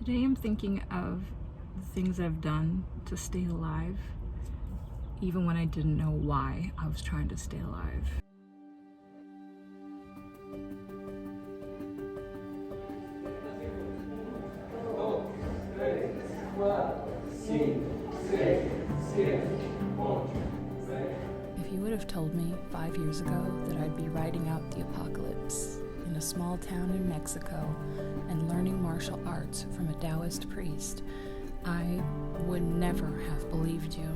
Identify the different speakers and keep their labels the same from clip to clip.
Speaker 1: Today I'm thinking of the things I've done to stay alive, even when I didn't know why I was trying to stay alive. If you would have told me 5 years ago that I'd be writing out the apocalypse in a small town in Mexico and learning martial arts from a Taoist priest, I would never have believed you.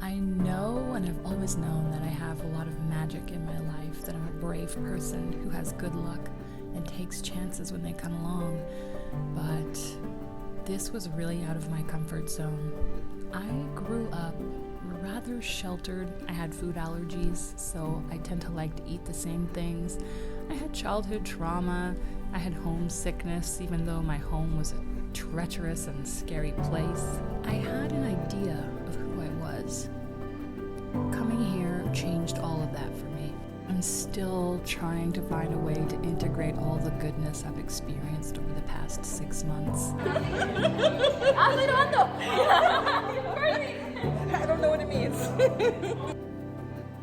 Speaker 1: I know, and I've always known, that I have a lot of magic in my life, that I'm a brave person who has good luck and takes chances when they come along, but this was really out of my comfort zone. I grew up rather sheltered. I had food allergies, so I tend to like to eat the same things. I had childhood trauma. I had homesickness, even though my home was a treacherous and scary place. I had an idea of who I was. Coming here changed all of that for me. I'm still trying to find a way to integrate all the goodness I've experienced over the past 6 months.
Speaker 2: I don't know what it means.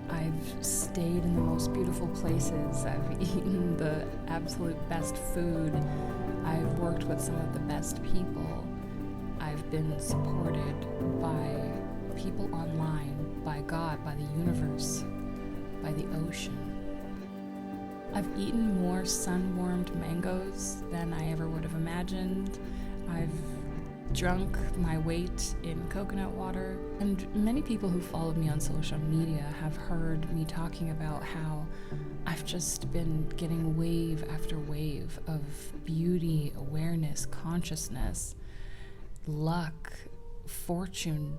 Speaker 1: I've stayed in the most beautiful places. I've eaten the absolute best food. I've worked with some of the best people. I've been supported by people online, by God, by the universe, by the ocean. I've eaten more sun-warmed mangoes than I ever would have imagined. I've drunk my weight in coconut water. And many people who followed me on social media have heard me talking about how I've just been getting wave after wave of beauty, awareness, consciousness, luck, fortune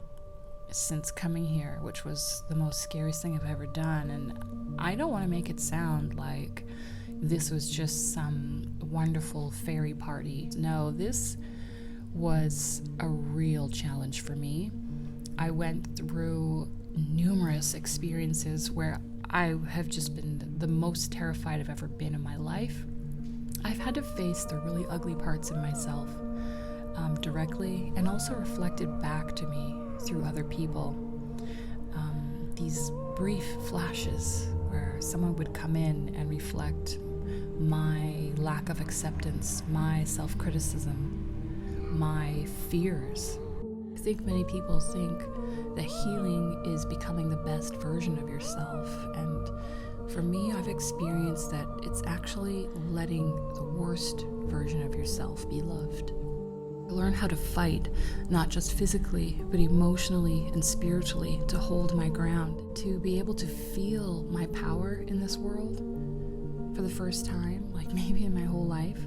Speaker 1: since coming here, which was the most scariest thing I've ever done. And I don't want to make it sound like this was just some wonderful fairy party. No, this was a real challenge for me. I went through numerous experiences where I have just been the most terrified I've ever been in my life. I've had to face the really ugly parts in myself directly, and also reflected back to me through other people. These brief flashes where someone would come in and reflect my lack of acceptance, my self-criticism, my fears. I think many people think that healing is becoming the best version of yourself, and for me, I've experienced that it's actually letting the worst version of yourself be loved. I learned how to fight, not just physically, but emotionally and spiritually, to hold my ground, to be able to feel my power in this world for the first time, like maybe in my whole life.